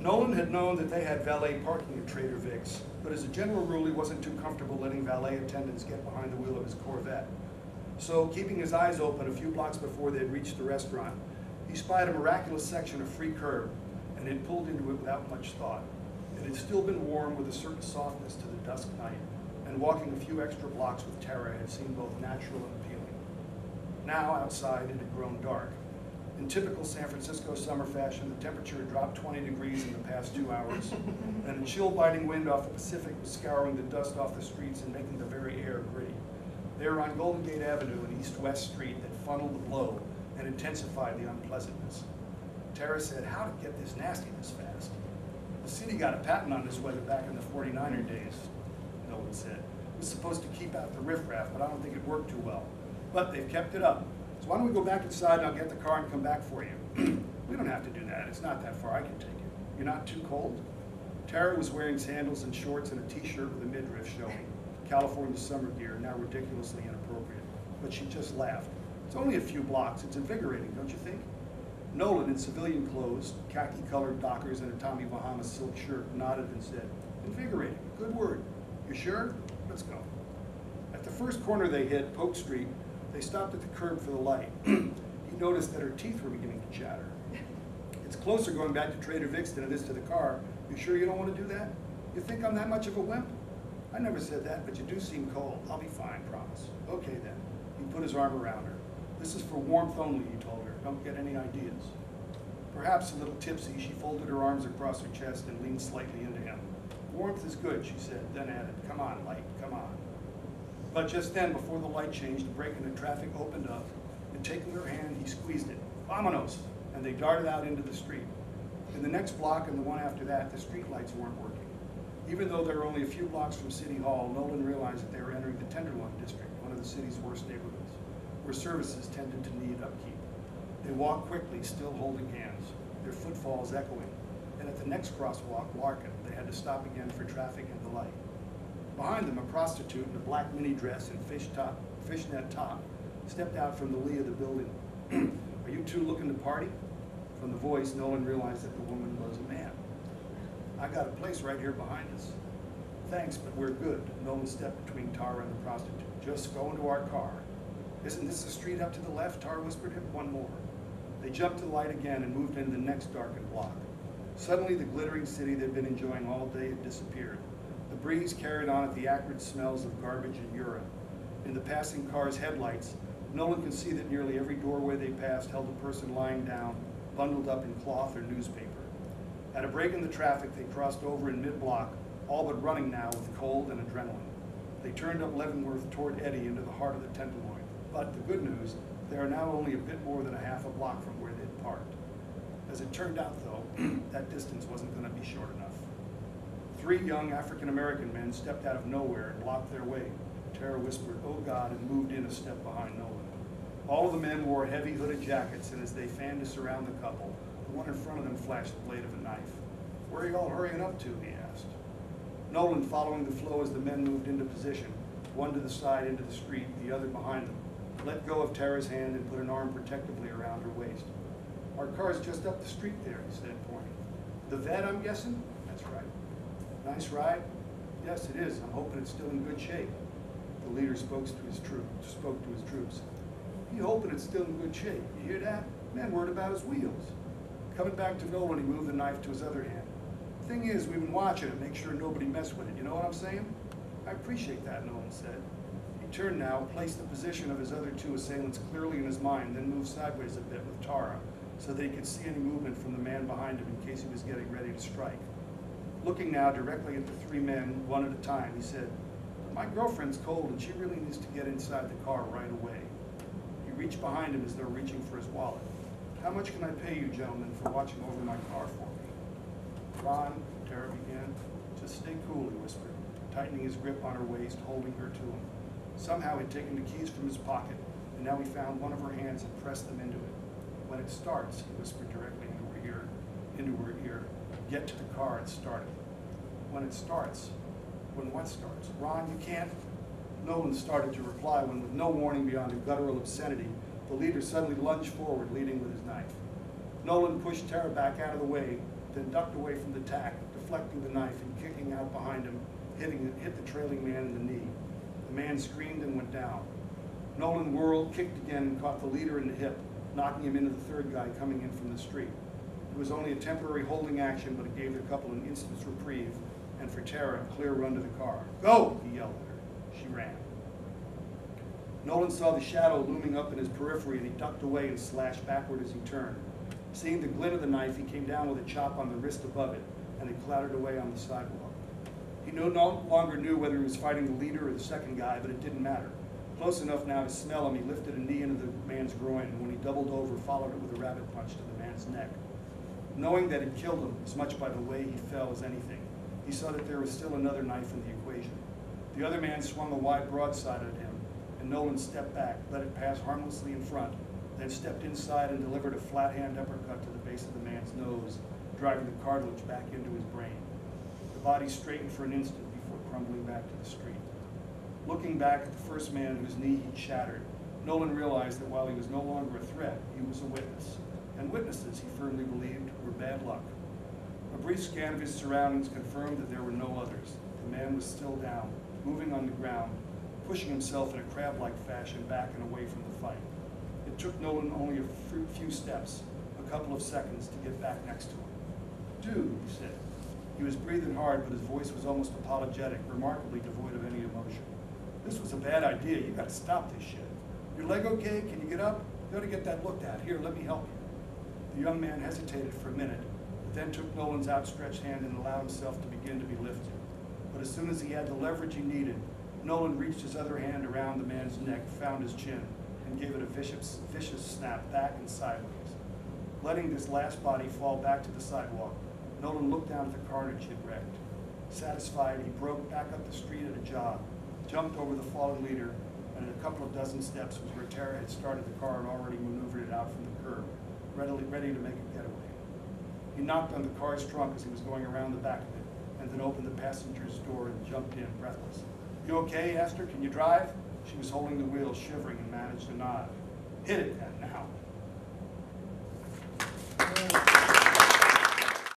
Nolan had known that they had valet parking at Trader Vic's, but as a general rule, he wasn't too comfortable letting valet attendants get behind the wheel of his Corvette. So, keeping his eyes open a few blocks before they had reached the restaurant, he spied a miraculous section of free curb and had pulled into it without much thought. It had still been warm with a certain softness to the dusk night, and walking a few extra blocks with terror had seemed both natural and appealing. Now, outside, it had grown dark. In typical San Francisco summer fashion, the temperature had dropped 20 degrees in the past 2 hours, and a chill biting wind off the Pacific was scouring the dust off the streets and making the very air gritty. They were on Golden Gate Avenue, an east-west street that funneled the blow and intensified the unpleasantness. Tara said, "How'd it get this nasty this fast?" "The city got a patent on this weather back in the 49er days," Nolan said. "It was supposed to keep out the riffraff, but I don't think it worked too well. But they've kept it up. So why don't we go back inside and I'll get the car and come back for you." "We don't have to do that. It's not that far. I can take it. You're not too cold?" Tara was wearing sandals and shorts and a t-shirt with a midriff showing. California summer gear, now ridiculously inappropriate. But she just laughed. "It's only a few blocks. It's invigorating, don't you think?" Nolan, in civilian clothes, khaki-colored Dockers, and a Tommy Bahama silk shirt, nodded and said, "Invigorating. Good word. You sure? Let's go." At the first corner they hit, Polk Street, they stopped at the curb for the light. He noticed that her teeth were beginning to chatter. "It's closer going back to Trader Vic's than it is to the car. You sure you don't want to do that? You think I'm that much of a wimp?" "I never said that, but you do seem cold." "I'll be fine, promise." "Okay then." He put his arm around her. "This is for warmth only," he told her. "Don't get any ideas." Perhaps a little tipsy, she folded her arms across her chest and leaned slightly into him. "Warmth is good," she said, then added, "Come on, light, come on." But just then, before the light changed, a break in the traffic opened up, and taking her hand, he squeezed it. "Vamonos!" And they darted out into the street. In the next block and the one after that, the street lights weren't working. Even though they were only a few blocks from City Hall, Nolan realized that they were entering the Tenderloin district, one of the city's worst neighborhoods, where services tended to need upkeep. They walked quickly, still holding hands, their footfalls echoing, and at the next crosswalk, Larkin, they had to stop again for traffic and the light. Behind them, a prostitute in a black mini dress and fishnet top stepped out from the lee of the building. "Are you two looking to party?" From the voice, Nolan realized that the woman was a man. "I got a place right here behind us." "Thanks, but we're good." Nolan stepped between Tara and the prostitute. "Just go into our car." "Isn't this the street up to the left?" Tara whispered him. "One more." They jumped to the light again and moved into the next darkened block. Suddenly, the glittering city they'd been enjoying all day had disappeared. The breeze carried on at the acrid smells of garbage and urine. In the passing car's headlights, Nolan could see that nearly every doorway they passed held a person lying down, bundled up in cloth or newspaper. At a break in the traffic, they crossed over in mid-block, all but running now with cold and adrenaline. They turned up Leavenworth toward Eddy into the heart of the Tenderloin. But the good news, they are now only a bit more than a half a block from where they'd parked. As it turned out, though, that distance wasn't going to be short enough. 3 young African-American men stepped out of nowhere and blocked their way. Tara whispered, "Oh God," and moved in a step behind Nolan. All of the men wore heavy hooded jackets, and as they fanned to surround the couple, the one in front of them flashed the blade of a knife. "Where are you all hurrying up to?" he asked. Nolan, following the flow as the men moved into position, one to the side into the street, the other behind them, let go of Tara's hand and put an arm protectively around her waist. "Our car's just up the street there," he said, pointing. "The vet, I'm guessing?" "That's right." "Nice ride?" "Yes, it is. I'm hoping it's still in good shape." The leader spoke to his troops. "You hoping it's still in good shape? You hear that? Man, worried about his wheels." Coming back to Nolan, he moved the knife to his other hand. "Thing is, we've been watching it, make sure nobody messed with it. You know what I'm saying?" "I appreciate that," Nolan said. He turned now, placed the position of his other 2 assailants clearly in his mind, then moved sideways a bit with Tara, so that he could see any movement from the man behind him in case he was getting ready to strike. Looking now directly at the 3 men, one at a time, he said, "My girlfriend's cold and she really needs to get inside the car right away." He reached behind him as though reaching for his wallet. "How much can I pay you, gentlemen, for watching over my car for me?" "Ron," Tara began. "Just stay cool," he whispered, tightening his grip on her waist, holding her to him. Somehow he'd taken the keys from his pocket, and now he found one of her hands and pressed them into it. "When it starts," he whispered directly into her ear, "get to the car and start it." "When it starts?" "When what starts?" "Ron, you can't." Nolan started to reply when, with no warning beyond a guttural obscenity, the leader suddenly lunged forward, leading with his knife. Nolan pushed Tara back out of the way, then ducked away from the tack, deflecting the knife and kicking out behind him, hit the trailing man in the knee. The man screamed and went down. Nolan whirled, kicked again, and caught the leader in the hip, knocking him into the third guy coming in from the street. It was only a temporary holding action, but it gave the couple an instant's reprieve, and for Tara, a clear run to the car. "Go!" he yelled at her. She ran. Nolan saw the shadow looming up in his periphery, and he ducked away and slashed backward as he turned. Seeing the glint of the knife, he came down with a chop on the wrist above it, and it clattered away on the sidewalk. He no longer knew whether he was fighting the leader or the second guy, but it didn't matter. Close enough now to smell him, he lifted a knee into the man's groin, and when he doubled over, followed it with a rabbit punch to the man's neck. Knowing that it killed him as much by the way he fell as anything, he saw that there was still another knife in the equation. The other man swung a wide broadside at him, and Nolan stepped back, let it pass harmlessly in front, then stepped inside and delivered a flat-hand uppercut to the base of the man's nose, driving the cartilage back into his brain. The body straightened for an instant before crumbling back to the street. Looking back at the first man whose knee he'd shattered, Nolan realized that while he was no longer a threat, he was a witness. And witnesses, he firmly believed, were bad luck. A brief scan of his surroundings confirmed that there were no others. The man was still down, moving on the ground, pushing himself in a crab-like fashion back and away from the fight. It took Nolan only a few steps, a couple of seconds, to get back next to him. "Dude," he said. He was breathing hard, but his voice was almost apologetic, remarkably devoid of any emotion. "This was a bad idea. You got to stop this shit. Your leg okay? Can you get up? You ought to get that looked at. Here, let me help you." The young man hesitated for a minute, but then took Nolan's outstretched hand and allowed himself to begin to be lifted. But as soon as he had the leverage he needed, Nolan reached his other hand around the man's neck, found his chin, and gave it a vicious snap back and sideways. Letting this last body fall back to the sidewalk, Nolan looked down at the carnage he'd wrecked. Satisfied, he broke back up the street at a jog, jumped over the fallen leader, and in a couple of dozen steps was where Tara had started the car and already maneuvered it out from the curb, ready to make a getaway. He knocked on the car's trunk as he was going around the back of it, and then opened the passenger's door and jumped in, breathless. "You okay?" he asked her. "Can you drive?" She was holding the wheel, shivering, and managed to nod. "Hit it then, now."